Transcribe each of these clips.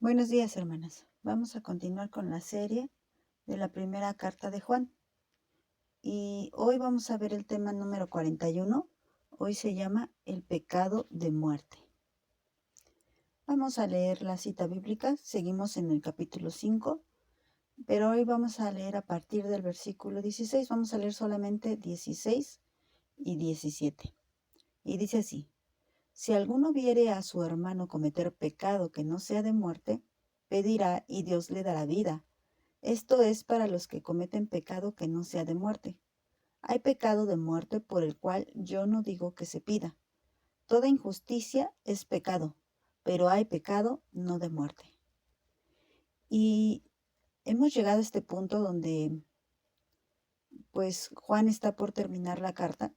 Buenos días, hermanas. Vamos a continuar con la serie de la primera carta de Juan. Y hoy vamos a ver el tema número 41. Hoy se llama el pecado de muerte. Vamos a leer la cita bíblica. Seguimos en el capítulo 5, pero hoy vamos a leer a partir del versículo 16. Vamos a leer solamente 16 y 17. Y dice así: Si alguno viere a su hermano cometer pecado que no sea de muerte, pedirá y Dios le dará vida. Esto es para los que cometen pecado que no sea de muerte. Hay pecado de muerte por el cual yo no digo que se pida. Toda injusticia es pecado, pero hay pecado no de muerte. Y hemos llegado a este punto donde pues Juan está por terminar la carta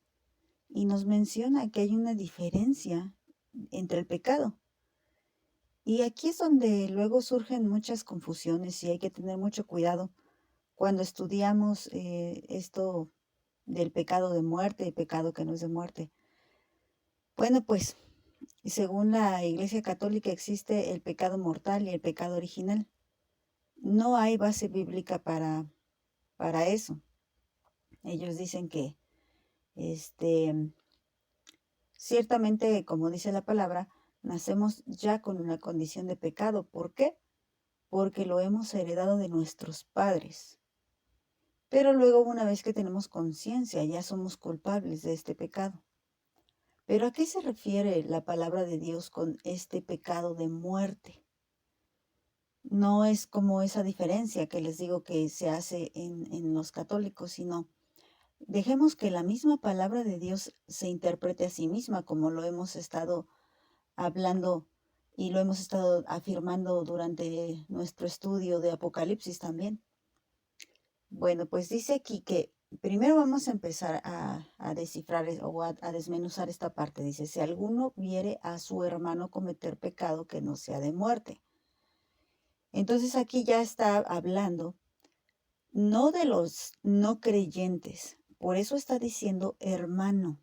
y nos menciona que hay una diferencia entre el pecado. Y aquí es donde luego surgen muchas confusiones y hay que tener mucho cuidado cuando estudiamos esto del pecado de muerte y pecado que no es de muerte. Bueno, pues según la Iglesia Católica existe el pecado mortal y el pecado original. No hay base bíblica para eso. Ellos dicen que ciertamente, como dice la palabra, nacemos ya con una condición de pecado. ¿Por qué? Porque lo hemos heredado de nuestros padres. Pero luego, una vez que tenemos conciencia, ya somos culpables de este pecado. Pero ¿a qué se refiere la palabra de Dios con este pecado de muerte? No es como esa diferencia que les digo que se hace en los católicos, sino dejemos que la misma palabra de Dios se interprete a sí misma, como lo hemos estado hablando y lo hemos estado afirmando durante nuestro estudio de Apocalipsis también. Bueno, pues dice aquí que primero vamos a empezar a descifrar o a desmenuzar esta parte. Dice, si alguno viere a su hermano cometer pecado que no sea de muerte. Entonces aquí ya está hablando no de los no creyentes. Por eso está diciendo hermano.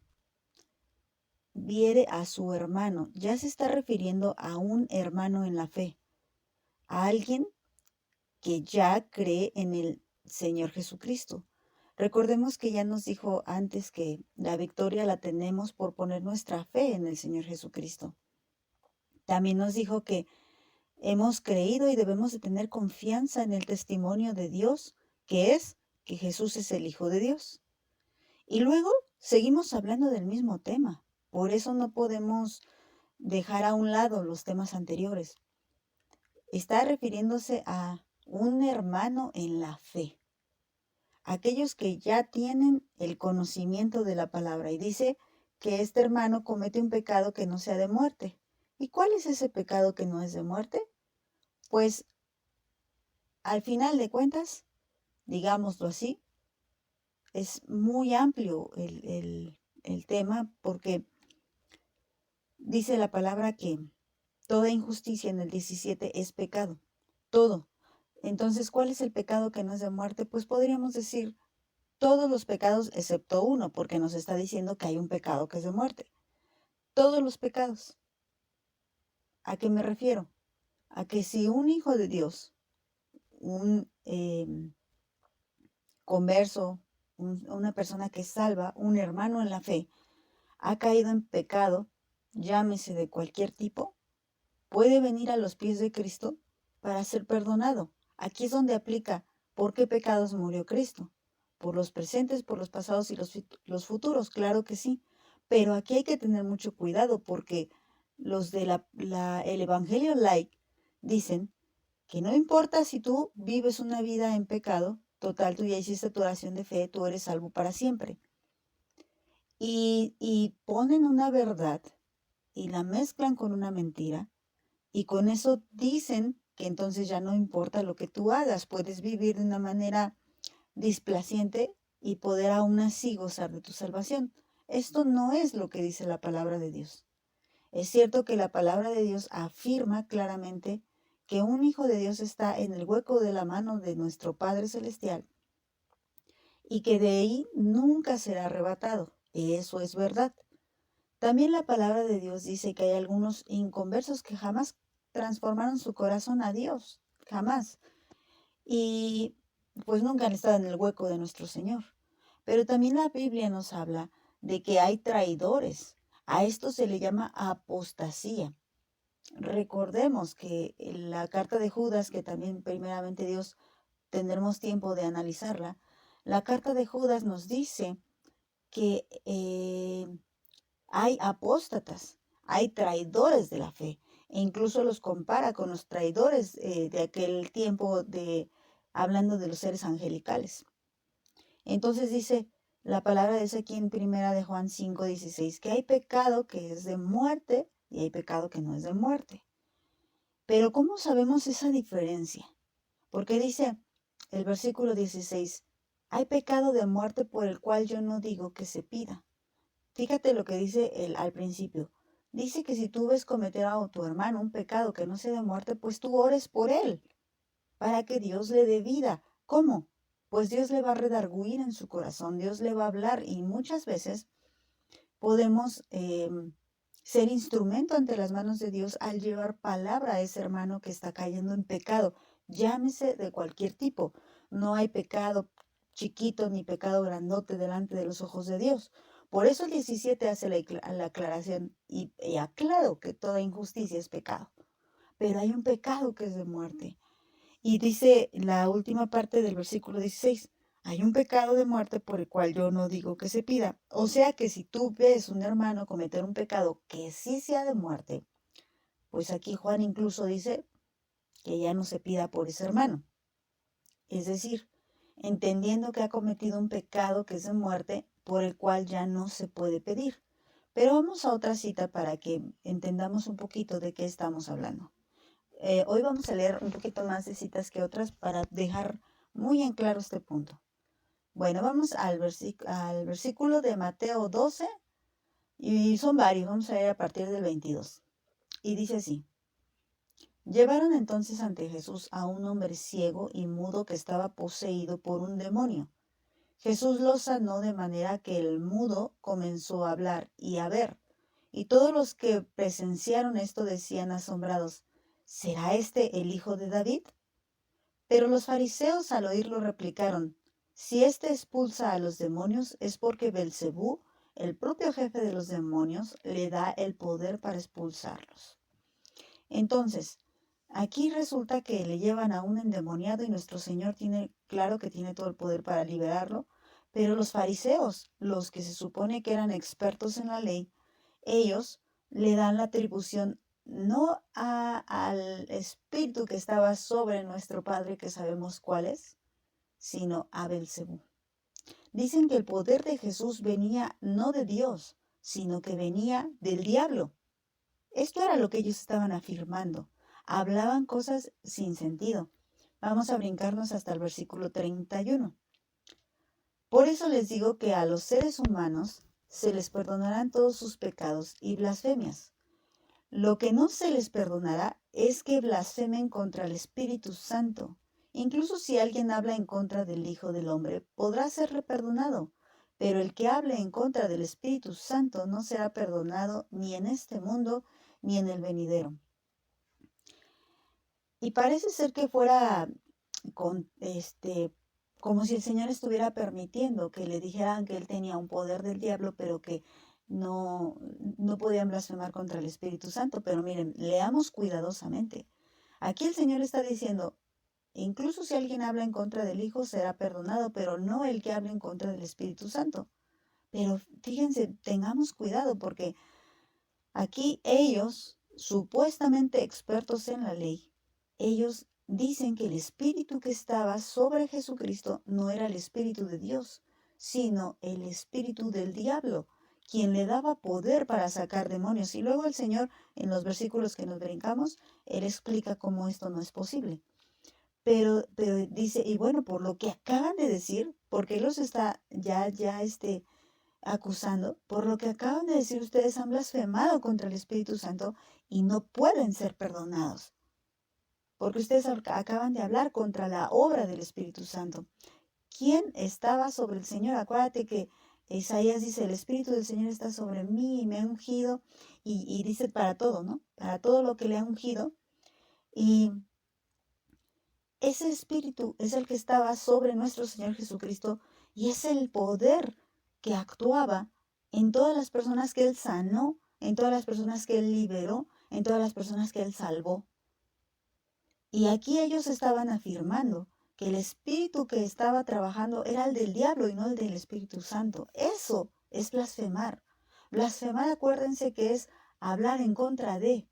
Viere a su hermano. Ya se está refiriendo a un hermano en la fe. A alguien que ya cree en el Señor Jesucristo. Recordemos que ya nos dijo antes que la victoria la tenemos por poner nuestra fe en el Señor Jesucristo. También nos dijo que hemos creído y debemos de tener confianza en el testimonio de Dios, que es que Jesús es el Hijo de Dios. Y luego seguimos hablando del mismo tema. Por eso no podemos dejar a un lado los temas anteriores. Está refiriéndose a un hermano en la fe. Aquellos que ya tienen el conocimiento de la palabra. Y dice que este hermano comete un pecado que no sea de muerte. ¿Y cuál es ese pecado que no es de muerte? Pues al final de cuentas, digámoslo así, es muy amplio el tema porque dice la palabra que toda injusticia en el 17 es pecado. Todo. Entonces, ¿cuál es el pecado que no es de muerte? Pues podríamos decir todos los pecados excepto uno, porque nos está diciendo que hay un pecado que es de muerte. Todos los pecados. ¿A qué me refiero? A que si un hijo de Dios, un converso, una persona que salva, un hermano en la fe, ha caído en pecado, llámese de cualquier tipo, puede venir a los pies de Cristo para ser perdonado. Aquí es donde aplica por qué pecados murió Cristo. Por los presentes, por los pasados y los futuros, claro que sí. Pero aquí hay que tener mucho cuidado porque los de el Evangelio Light dicen que no importa si tú vives una vida en pecado, total, tú ya hiciste tu oración de fe, tú eres salvo para siempre. Y ponen una verdad y la mezclan con una mentira y con eso dicen que entonces ya no importa lo que tú hagas, puedes vivir de una manera displaciente y poder aún así gozar de tu salvación. Esto no es lo que dice la palabra de Dios. Es cierto que la palabra de Dios afirma claramente que un hijo de Dios está en el hueco de la mano de nuestro Padre Celestial y que de ahí nunca será arrebatado. Eso es verdad. También la palabra de Dios dice que hay algunos inconversos que jamás transformaron su corazón a Dios, jamás. Y pues nunca han estado en el hueco de nuestro Señor. Pero también la Biblia nos habla de que hay traidores. A esto se le llama apostasía. Recordemos que la carta de Judas, que también primeramente Dios tendremos tiempo de analizarla, la carta de Judas nos dice que hay apóstatas, hay traidores de la fe, e incluso los compara con los traidores de aquel tiempo hablando de los seres angelicales. Entonces dice, la palabra dice aquí en primera de Juan 5:16, que hay pecado que es de muerte y hay pecado que no es de muerte. Pero ¿cómo sabemos esa diferencia? Porque dice el versículo 16, hay pecado de muerte por el cual yo no digo que se pida. Fíjate lo que dice al principio. Dice que si tú ves cometer a tu hermano un pecado que no sea de muerte, pues tú ores por él, para que Dios le dé vida. ¿Cómo? Pues Dios le va a redarguir en su corazón, Dios le va a hablar y muchas veces podemos ser instrumento ante las manos de Dios al llevar palabra a ese hermano que está cayendo en pecado, llámese de cualquier tipo. No hay pecado chiquito ni pecado grandote delante de los ojos de Dios. Por eso el 17 hace la aclaración y aclaro que toda injusticia es pecado. Pero hay un pecado que es de muerte. Y dice la última parte del versículo 16, hay un pecado de muerte por el cual yo no digo que se pida. O sea que si tú ves un hermano cometer un pecado que sí sea de muerte, pues aquí Juan incluso dice que ya no se pida por ese hermano. Es decir, entendiendo que ha cometido un pecado que es de muerte por el cual ya no se puede pedir. Pero vamos a otra cita para que entendamos un poquito de qué estamos hablando. Hoy vamos a leer un poquito más de citas que otras para dejar muy en claro este punto. Bueno, vamos al versículo de Mateo 12 y son varios, vamos a leer a partir del 22. Y dice así, llevaron entonces ante Jesús a un hombre ciego y mudo que estaba poseído por un demonio. Jesús lo sanó de manera que el mudo comenzó a hablar y a ver. Y todos los que presenciaron esto decían asombrados, ¿será este el hijo de David? Pero los fariseos al oírlo replicaron, si éste expulsa a los demonios es porque Belcebú, el propio jefe de los demonios, le da el poder para expulsarlos. Entonces, aquí resulta que le llevan a un endemoniado y nuestro Señor tiene claro que tiene todo el poder para liberarlo, pero los fariseos, los que se supone que eran expertos en la ley, ellos le dan la atribución no al espíritu que estaba sobre nuestro Padre, que sabemos cuál es, sino a Belcebú. Dicen que el poder de Jesús venía no de Dios, sino que venía del diablo. Esto era lo que ellos estaban afirmando. Hablaban cosas sin sentido. Vamos a brincarnos hasta el versículo 31. Por eso les digo que a los seres humanos se les perdonarán todos sus pecados y blasfemias. Lo que no se les perdonará es que blasfemen contra el Espíritu Santo. Incluso si alguien habla en contra del Hijo del Hombre, podrá serle perdonado, pero el que hable en contra del Espíritu Santo no será perdonado ni en este mundo ni en el venidero. Y parece ser que fuera como si el Señor estuviera permitiendo que le dijeran que él tenía un poder del diablo, pero que no podían blasfemar contra el Espíritu Santo. Pero miren, leamos cuidadosamente. Aquí el Señor está diciendo, incluso si alguien habla en contra del Hijo, será perdonado, pero no el que hable en contra del Espíritu Santo. Pero fíjense, tengamos cuidado porque aquí ellos, supuestamente expertos en la ley, ellos dicen que el espíritu que estaba sobre Jesucristo no era el espíritu de Dios, sino el espíritu del diablo, quien le daba poder para sacar demonios. Y luego el Señor, en los versículos que nos brincamos, Él explica cómo esto no es posible. Pero dice, y bueno, por lo que acaban de decir, porque Él los está acusando, por lo que acaban de decir, ustedes han blasfemado contra el Espíritu Santo y no pueden ser perdonados, porque ustedes acaban de hablar contra la obra del Espíritu Santo. ¿Quién estaba sobre el Señor? Acuérdate que Isaías dice, el Espíritu del Señor está sobre mí y me ha ungido, y dice para todo, ¿no? Para todo lo que le ha ungido. Y ese espíritu es el que estaba sobre nuestro Señor Jesucristo y es el poder que actuaba en todas las personas que Él sanó, en todas las personas que Él liberó, en todas las personas que Él salvó. Y aquí ellos estaban afirmando que el espíritu que estaba trabajando era el del diablo y no el del Espíritu Santo. Eso es blasfemar. Blasfemar, acuérdense que es hablar en contra de.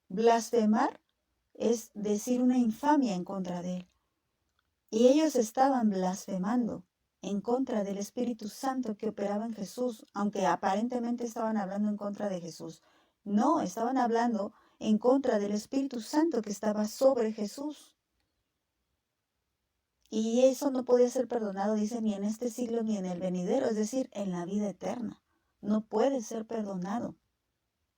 Blasfemar es decir una infamia en contra de él. Y ellos estaban blasfemando en contra del Espíritu Santo que operaba en Jesús, aunque aparentemente estaban hablando en contra de Jesús. No, estaban hablando en contra del Espíritu Santo que estaba sobre Jesús. Y eso no podía ser perdonado, dice, ni en este siglo ni en el venidero, es decir, en la vida eterna. No puede ser perdonado.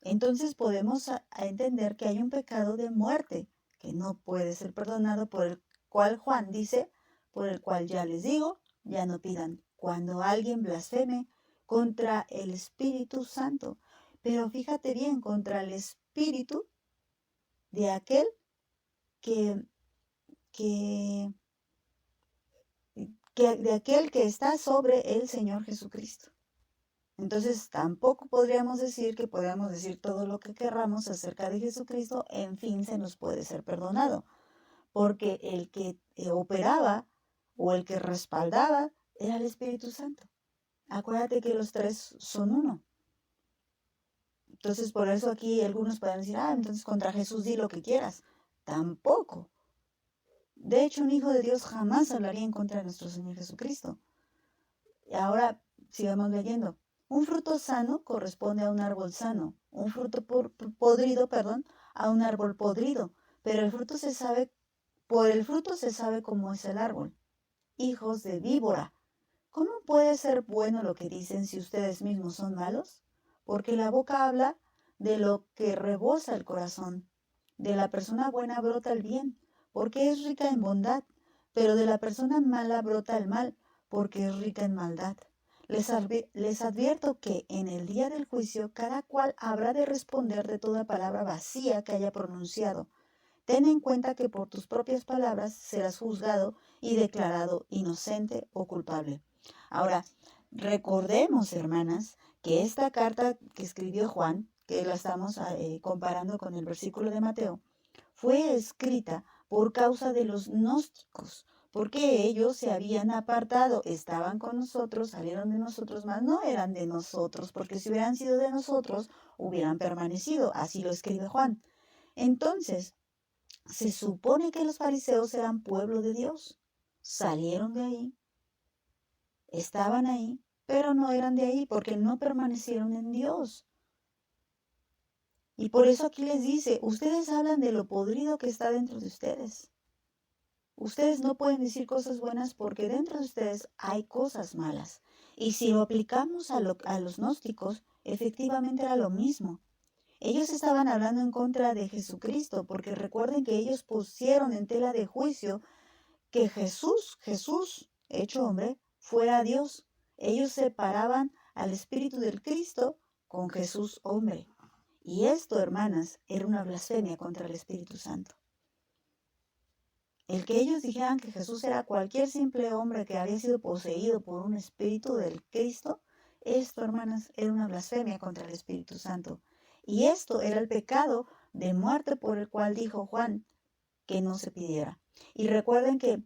Entonces podemos entender que hay un pecado de muerte que no puede ser perdonado, por el cual Juan dice, por el cual ya les digo, ya no pidan. Cuando alguien blasfeme contra el Espíritu Santo, pero fíjate bien, contra el Espíritu de aquel que, que, de aquel que está sobre el Señor Jesucristo. Entonces tampoco podríamos decir que podamos decir todo lo que querramos acerca de Jesucristo, en fin, se nos puede ser perdonado, porque el que operaba o el que respaldaba era el Espíritu Santo. Acuérdate que los tres son uno. Entonces por eso aquí algunos pueden decir, entonces contra Jesús di lo que quieras. Tampoco. De hecho, un hijo de Dios jamás hablaría en contra de nuestro Señor Jesucristo. Y ahora sigamos leyendo. Un fruto sano corresponde a un árbol sano, un fruto podrido, a un árbol podrido, pero por el fruto se sabe cómo es el árbol. Hijos de víbora, ¿cómo puede ser bueno lo que dicen si ustedes mismos son malos? Porque la boca habla de lo que rebosa el corazón. De la persona buena brota el bien, porque es rica en bondad, pero de la persona mala brota el mal, porque es rica en maldad. Les advierto que en el día del juicio cada cual habrá de responder de toda palabra vacía que haya pronunciado. Ten en cuenta que por tus propias palabras serás juzgado y declarado inocente o culpable. Ahora, recordemos, hermanas, que esta carta que escribió Juan, que la estamos comparando con el versículo de Mateo, fue escrita por causa de los gnósticos, porque ellos se habían apartado, estaban con nosotros, salieron de nosotros, mas no eran de nosotros, porque si hubieran sido de nosotros, hubieran permanecido. Así lo escribe Juan. Entonces, se supone que los fariseos eran pueblo de Dios. Salieron de ahí, estaban ahí, pero no eran de ahí porque no permanecieron en Dios. Y por eso aquí les dice, ustedes hablan de lo podrido que está dentro de ustedes. Ustedes no pueden decir cosas buenas porque dentro de ustedes hay cosas malas. Y si lo aplicamos a los gnósticos, efectivamente era lo mismo. Ellos estaban hablando en contra de Jesucristo porque recuerden que ellos pusieron en tela de juicio que Jesús, hecho hombre, fuera Dios. Ellos separaban al Espíritu del Cristo con Jesús hombre. Y esto, hermanas, era una blasfemia contra el Espíritu Santo. El que ellos dijeran que Jesús era cualquier simple hombre que había sido poseído por un espíritu del Cristo, esto, hermanas, era una blasfemia contra el Espíritu Santo. Y esto era el pecado de muerte por el cual dijo Juan que no se pidiera. Y recuerden que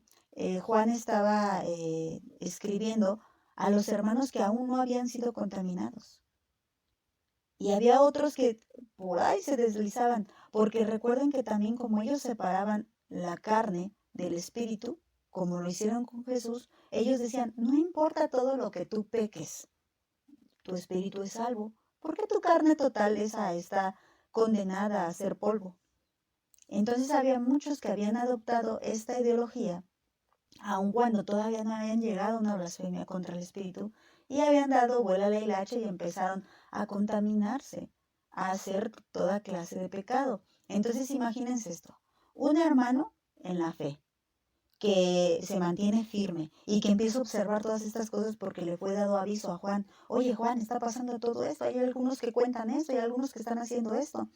Juan estaba escribiendo a los hermanos que aún no habían sido contaminados. Y había otros que por ahí se deslizaban, porque recuerden que también como ellos separaban la carne del espíritu, como lo hicieron con Jesús, ellos decían, no importa todo lo que tú peques, tu espíritu es salvo, porque tu carne total esa está condenada a ser polvo. Entonces había muchos que habían adoptado esta ideología, aun cuando todavía no habían llegado a una blasfemia contra el espíritu, y habían dado vuela a la hilacha y empezaron a contaminarse, a hacer toda clase de pecado. Entonces imagínense esto, un hermano en la fe que se mantiene firme y que empieza a observar todas estas cosas porque le fue dado aviso a Juan, oye Juan, está pasando todo esto, hay algunos que cuentan esto, hay algunos que están haciendo esto.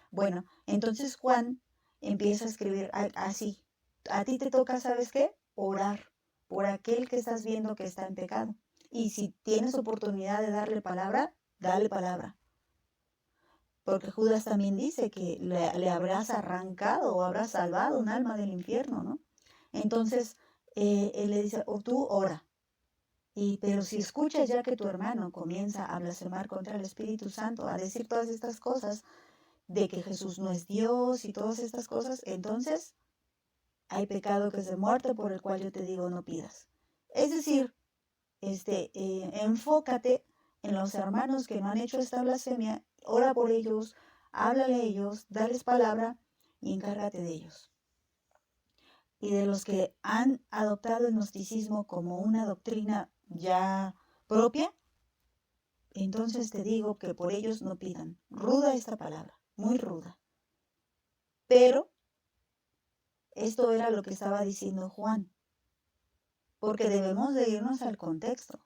Bueno, entonces Juan empieza a escribir así. A ti te toca, ¿sabes qué? Orar por aquel que estás viendo que está en pecado. Y si tienes oportunidad de darle palabra, dale palabra. Porque Judas también dice que le habrás arrancado o habrás salvado un alma del infierno, ¿no? Entonces, él le dice, tú ora. Pero si escuchas ya que tu hermano comienza a blasfemar contra el Espíritu Santo, a decir todas estas cosas, de que Jesús no es Dios y todas estas cosas, entonces hay pecado que es de muerte por el cual yo te digo no pidas. Es decir, enfócate en los hermanos que no han hecho esta blasfemia, ora por ellos, háblale a ellos, dales palabra y encárgate de ellos. Y de los que han adoptado el gnosticismo como una doctrina ya propia, entonces te digo que por ellos no pidan. Ruda esta palabra, muy ruda. Pero esto era lo que estaba diciendo Juan, porque debemos de irnos al contexto.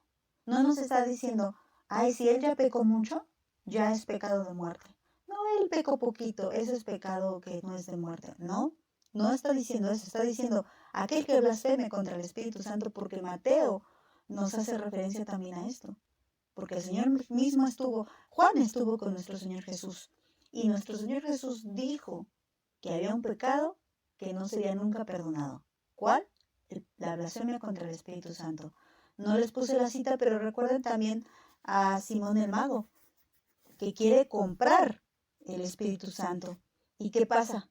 No nos está diciendo, ay, si él ya pecó mucho, ya es pecado de muerte. No, él pecó poquito, ese es pecado que no es de muerte. No, no está diciendo eso, está diciendo aquel que blasfeme contra el Espíritu Santo, porque Mateo nos hace referencia también a esto. Porque el Señor mismo Juan estuvo con nuestro Señor Jesús. Y nuestro Señor Jesús dijo que había un pecado que no sería nunca perdonado. ¿Cuál? La blasfemia contra el Espíritu Santo. No les puse la cita, pero recuerden también a Simón el Mago, que quiere comprar el Espíritu Santo. ¿Y qué pasa?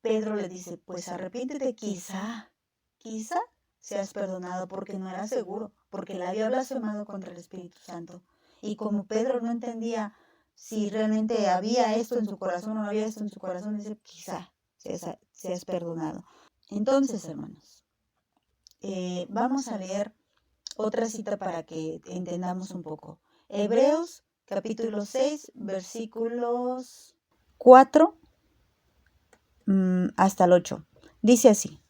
Pedro le dice, pues arrepiéntete, quizá seas perdonado, porque no era seguro, porque le había blasfemado contra el Espíritu Santo. Y como Pedro no entendía si realmente había esto en su corazón o no había esto en su corazón, dice, quizá seas perdonado. Entonces, hermanos, vamos a leer otra cita para que entendamos un poco. Hebreos capítulo 6, versículos 4 hasta el 8. Dice así: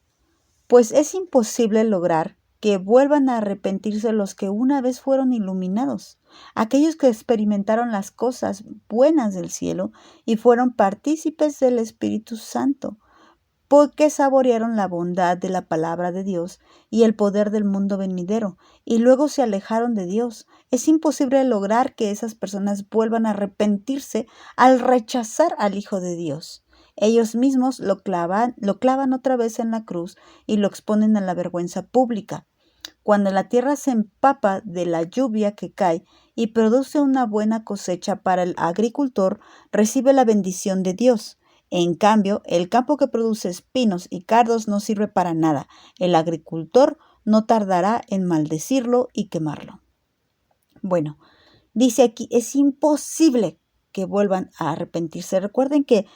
pues es imposible lograr que vuelvan a arrepentirse los que una vez fueron iluminados, aquellos que experimentaron las cosas buenas del cielo y fueron partícipes del Espíritu Santo, porque saborearon la bondad de la palabra de Dios y el poder del mundo venidero, y luego se alejaron de Dios. Es imposible lograr que esas personas vuelvan a arrepentirse al rechazar al Hijo de Dios. Ellos mismos lo clavan otra vez en la cruz y lo exponen a la vergüenza pública. Cuando la tierra se empapa de la lluvia que cae y produce una buena cosecha para el agricultor, recibe la bendición de Dios. En cambio, el campo que produce espinos y cardos no sirve para nada. El agricultor no tardará en maldecirlo y quemarlo. Bueno, dice aquí, es imposible que vuelvan a arrepentirse. Recuerden que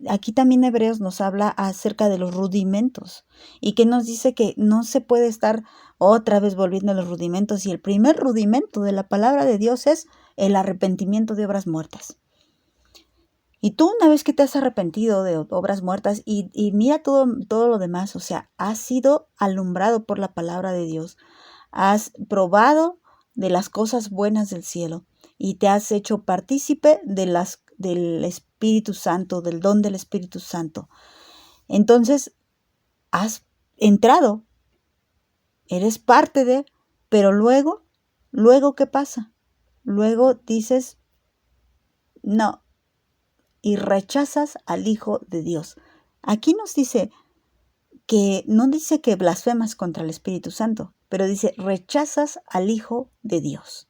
aquí también Hebreos nos habla acerca de los rudimentos y que nos dice que no se puede estar otra vez volviendo a los rudimentos, y el primer rudimento de la palabra de Dios es el arrepentimiento de obras muertas. Y tú, una vez que te has arrepentido de obras muertas y mira todo lo demás, o sea, has sido alumbrado por la palabra de Dios, has probado de las cosas buenas del cielo y te has hecho partícipe del Espíritu Santo, del don del Espíritu Santo. Entonces, has entrado, eres parte pero luego, ¿qué pasa? Luego dices, no, y rechazas al Hijo de Dios. Aquí nos dice que, no dice que blasfemas contra el Espíritu Santo, pero dice rechazas al Hijo de Dios.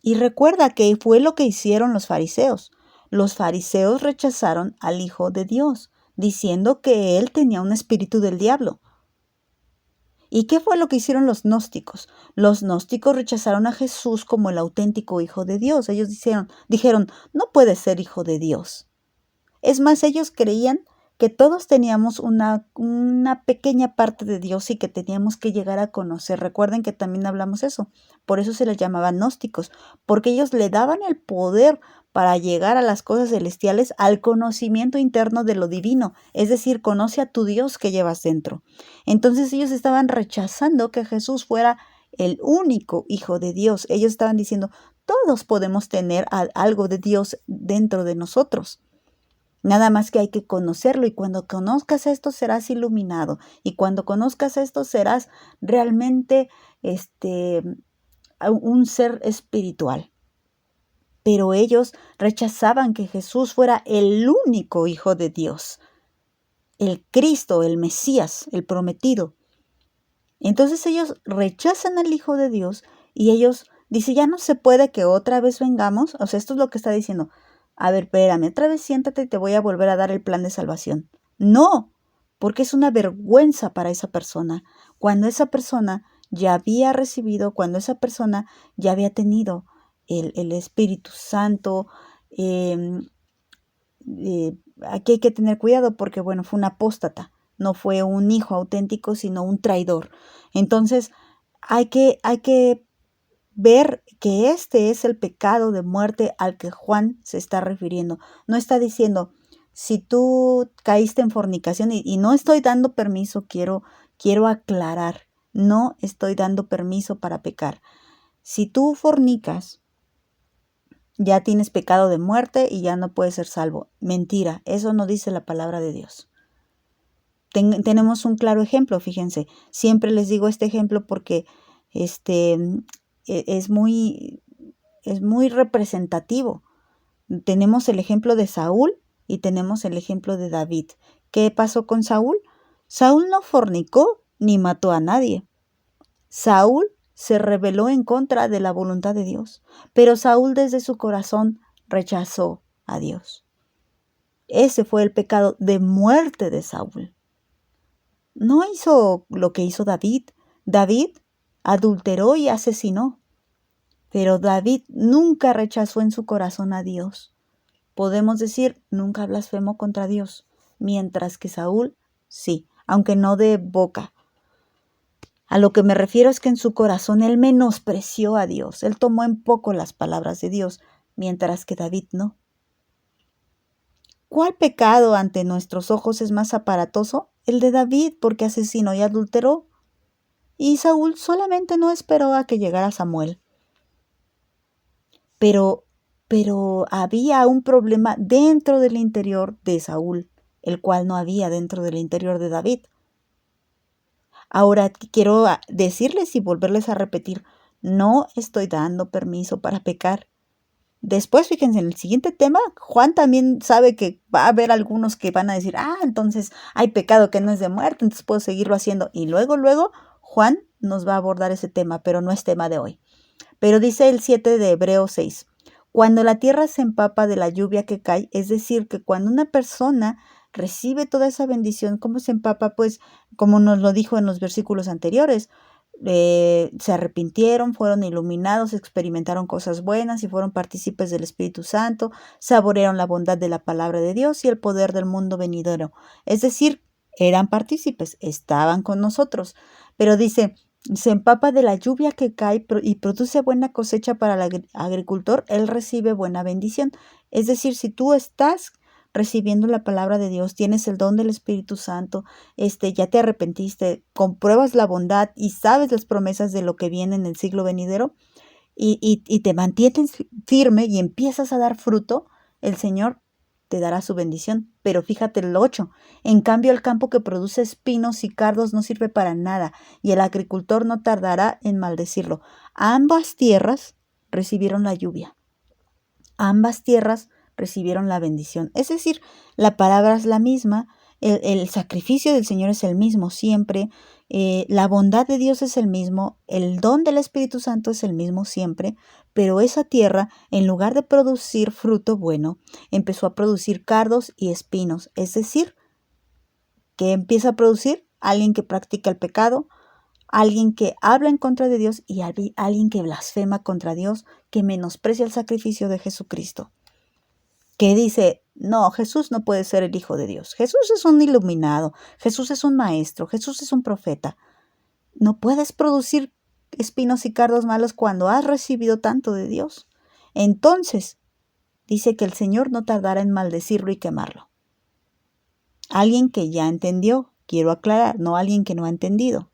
Y recuerda que fue lo que hicieron los fariseos. Los fariseos rechazaron al Hijo de Dios, diciendo que él tenía un espíritu del diablo. ¿Y qué fue lo que hicieron los gnósticos? Los gnósticos rechazaron a Jesús como el auténtico Hijo de Dios. Ellos dijeron, no puede ser Hijo de Dios. Es más, ellos creían que todos teníamos una pequeña parte de Dios y que teníamos que llegar a conocer. Recuerden que también hablamos eso. Por eso se les llamaba gnósticos, porque ellos le daban el poder para llegar a las cosas celestiales al conocimiento interno de lo divino. Es decir, conoce a tu Dios que llevas dentro. Entonces ellos estaban rechazando que Jesús fuera el único Hijo de Dios. Ellos estaban diciendo, todos podemos tener algo de Dios dentro de nosotros. Nada más que hay que conocerlo, y cuando conozcas esto serás iluminado, y cuando conozcas esto serás realmente un ser espiritual. Pero ellos rechazaban que Jesús fuera el único Hijo de Dios, el Cristo, el Mesías, el prometido. Entonces ellos rechazan al Hijo de Dios y ellos dicen, ya no se puede que otra vez vengamos. O sea, esto es lo que está diciendo. A ver, espérame, otra vez siéntate y te voy a volver a dar el plan de salvación. No, porque es una vergüenza para esa persona. Cuando esa persona ya había recibido, cuando esa persona ya había tenido el Espíritu Santo, aquí hay que tener cuidado porque, bueno, fue un apóstata, no fue un hijo auténtico, sino un traidor. Entonces, hay que ver que este es el pecado de muerte al que Juan se está refiriendo. No está diciendo, si tú caíste en fornicación, y no estoy dando permiso, quiero aclarar, no estoy dando permiso para pecar. Si tú fornicas, ya tienes pecado de muerte y ya no puedes ser salvo. Mentira, eso no dice la palabra de Dios. Tenemos un claro ejemplo, fíjense. Siempre les digo este ejemplo porque es muy representativo. Tenemos el ejemplo de Saúl y tenemos el ejemplo de David. ¿Qué pasó con Saúl? Saúl no fornicó ni mató a nadie. Saúl se rebeló en contra de la voluntad de Dios, pero Saúl desde su corazón rechazó a Dios. Ese fue el pecado de muerte de Saúl. No hizo lo que hizo David. David adulteró y asesinó, pero David nunca rechazó en su corazón a Dios. Podemos decir, nunca blasfemó contra Dios, mientras que Saúl sí, aunque no de boca. A lo que me refiero es que en su corazón él menospreció a Dios, él tomó en poco las palabras de Dios, mientras que David no. ¿Cuál pecado ante nuestros ojos es más aparatoso? El de David, porque asesinó y adulteró. Y Saúl solamente no esperó a que llegara Samuel. Pero había un problema dentro del interior de Saúl, el cual no había dentro del interior de David. Ahora quiero decirles y volverles a repetir, no estoy dando permiso para pecar. Después, fíjense, en el siguiente tema, Juan también sabe que va a haber algunos que van a decir, entonces hay pecado que no es de muerte, entonces puedo seguirlo haciendo. Y luego, Juan nos va a abordar ese tema, pero no es tema de hoy. Pero dice el 7 de Hebreos 6, cuando la tierra se empapa de la lluvia que cae, es decir, que cuando una persona recibe toda esa bendición, ¿cómo se empapa? Pues como nos lo dijo en los versículos anteriores, se arrepintieron, fueron iluminados, experimentaron cosas buenas y fueron partícipes del Espíritu Santo, saborearon la bondad de la palabra de Dios y el poder del mundo venidero. Es decir, eran partícipes, estaban con nosotros. Pero dice, se empapa de la lluvia que cae y produce buena cosecha para el agricultor, él recibe buena bendición. Es decir, si tú estás recibiendo la palabra de Dios, tienes el don del Espíritu Santo, ya te arrepentiste, compruebas la bondad y sabes las promesas de lo que viene en el siglo venidero y te mantienes firme y empiezas a dar fruto, el Señor te dará su bendición. Pero fíjate el 8, en cambio el campo que produce espinos y cardos no sirve para nada y el agricultor no tardará en maldecirlo. Ambas tierras recibieron la lluvia. Ambas tierras recibieron la bendición. Es decir, la palabra es la misma, el sacrificio del Señor es el mismo siempre, la bondad de Dios es el mismo, el don del Espíritu Santo es el mismo siempre, pero esa tierra, en lugar de producir fruto bueno, empezó a producir cardos y espinos. Es decir, ¿qué empieza a producir? Alguien que practica el pecado, alguien que habla en contra de Dios y alguien que blasfema contra Dios, que menosprecia el sacrificio de Jesucristo, que dice, no, Jesús no puede ser el Hijo de Dios. Jesús es un iluminado, Jesús es un maestro, Jesús es un profeta. No puedes producir espinos y cardos malos cuando has recibido tanto de Dios. Entonces, dice que el Señor no tardará en maldecirlo y quemarlo. Alguien que ya entendió, quiero aclarar, no alguien que no ha entendido.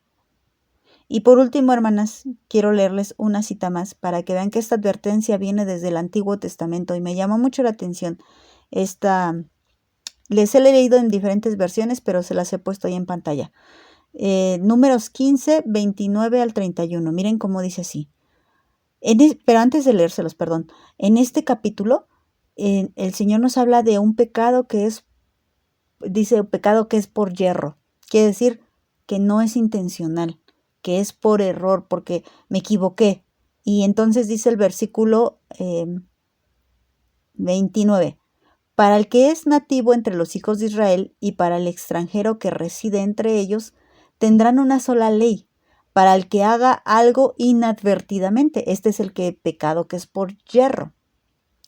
Y por último, hermanas, quiero leerles una cita más para que vean que esta advertencia viene desde el Antiguo Testamento y me llama mucho la atención esta Les he leído en diferentes versiones, pero se las he puesto ahí en pantalla. Números 15, 29 al 31. Miren cómo dice así. Pero antes de leérselos, perdón. En este capítulo, el Señor nos habla de un pecado que es, dice, un pecado que es por yerro. Quiere decir que no es intencional, que es por error, porque me equivoqué. Y entonces dice el versículo 29. Para el que es nativo entre los hijos de Israel y para el extranjero que reside entre ellos, tendrán una sola ley. Para el que haga algo inadvertidamente, este es el pecado que es por yerro.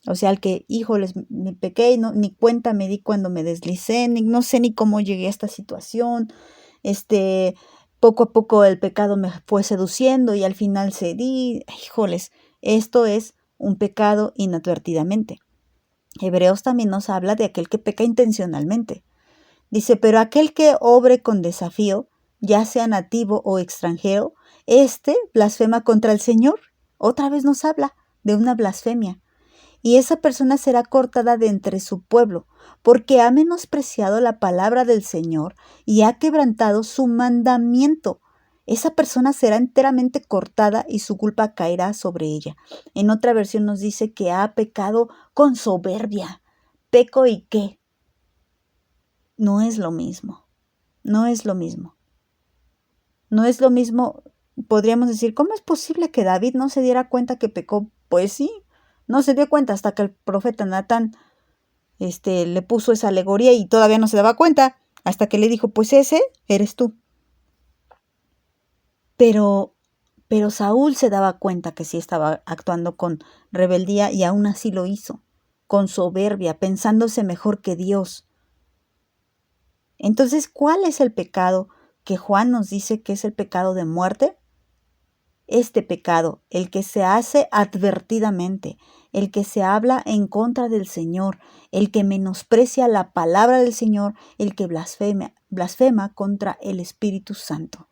O sea, el que, híjoles, me pequé y no, ni cuenta me di cuando me deslicé, no sé ni cómo llegué a esta situación. Poco a poco el pecado me fue seduciendo y al final cedí. Híjoles, esto es un pecado inadvertidamente. Hebreos también nos habla de aquel que peca intencionalmente. Dice, pero aquel que obre con desafío, ya sea nativo o extranjero, blasfema contra el Señor. Otra vez nos habla de una blasfemia. Y esa persona será cortada de entre su pueblo, porque ha menospreciado la palabra del Señor y ha quebrantado su mandamiento. Esa persona será enteramente cortada y su culpa caerá sobre ella. En otra versión nos dice que ha pecado con soberbia. ¿Peco y qué? No es lo mismo. No es lo mismo. No es lo mismo, podríamos decir, ¿cómo es posible que David no se diera cuenta que pecó? Pues sí, no se dio cuenta hasta que el profeta Natán le puso esa alegoría y todavía no se daba cuenta, hasta que le dijo, pues ese eres tú. Pero Saúl se daba cuenta que sí estaba actuando con rebeldía y aún así lo hizo, con soberbia, pensándose mejor que Dios. Entonces, ¿cuál es el pecado que Juan nos dice que es el pecado de muerte? Este pecado, el que se hace advertidamente, el que se habla en contra del Señor, el que menosprecia la palabra del Señor, el que blasfema contra el Espíritu Santo.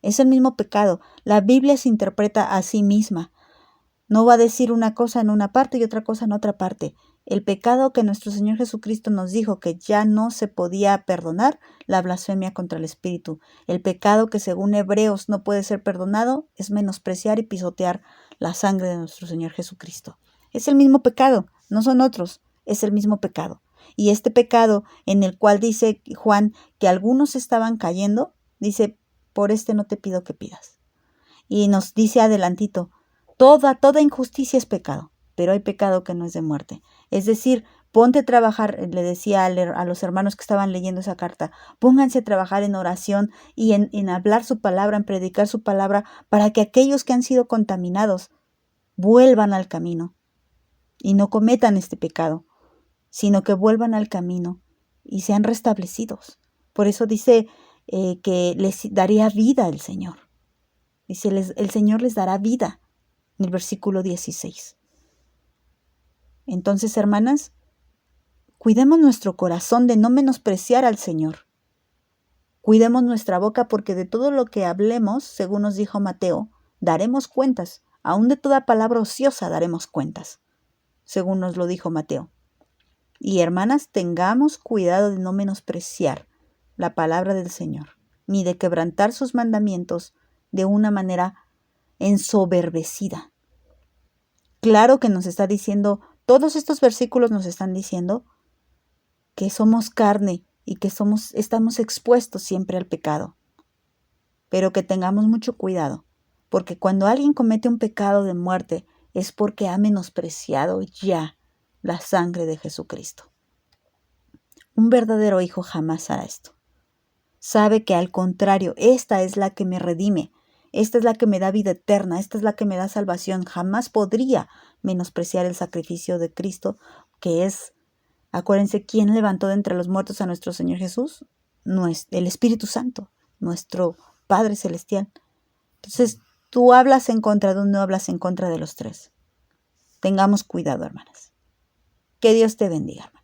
Es el mismo pecado. La Biblia se interpreta a sí misma. No va a decir una cosa en una parte y otra cosa en otra parte. El pecado que nuestro Señor Jesucristo nos dijo que ya no se podía perdonar, la blasfemia contra el Espíritu. El pecado que según Hebreos no puede ser perdonado es menospreciar y pisotear la sangre de nuestro Señor Jesucristo. Es el mismo pecado, no son otros, es el mismo pecado. Y este pecado en el cual dice Juan que algunos estaban cayendo, dice, por este no te pido que pidas. Y nos dice adelantito, toda injusticia es pecado, pero hay pecado que no es de muerte. Es decir, ponte a trabajar, le decía a los hermanos que estaban leyendo esa carta, pónganse a trabajar en oración y en hablar su palabra, en predicar su palabra, para que aquellos que han sido contaminados vuelvan al camino y no cometan este pecado, sino que vuelvan al camino y sean restablecidos. Por eso dice que les daría vida el Señor. Dice, el Señor les dará vida, en el versículo 16. Entonces, hermanas, cuidemos nuestro corazón de no menospreciar al Señor. Cuidemos nuestra boca porque de todo lo que hablemos, según nos dijo Mateo, daremos cuentas. Aún de toda palabra ociosa daremos cuentas, según nos lo dijo Mateo. Y hermanas, tengamos cuidado de no menospreciar la palabra del Señor, ni de quebrantar sus mandamientos de una manera ensoberbecida. Claro que nos está diciendo, todos estos versículos nos están diciendo que somos carne y que estamos expuestos siempre al pecado. Pero que tengamos mucho cuidado, porque cuando alguien comete un pecado de muerte es porque ha menospreciado ya la sangre de Jesucristo. Un verdadero hijo jamás hará esto. Sabe que al contrario, esta es la que me redime, esta es la que me da vida eterna, esta es la que me da salvación. Jamás podría menospreciar el sacrificio de Cristo, que es, acuérdense, ¿quién levantó de entre los muertos a nuestro Señor Jesús? El Espíritu Santo, nuestro Padre Celestial. Entonces, tú hablas en contra de uno, hablas en contra de los tres. Tengamos cuidado, hermanas. Que Dios te bendiga, hermanas.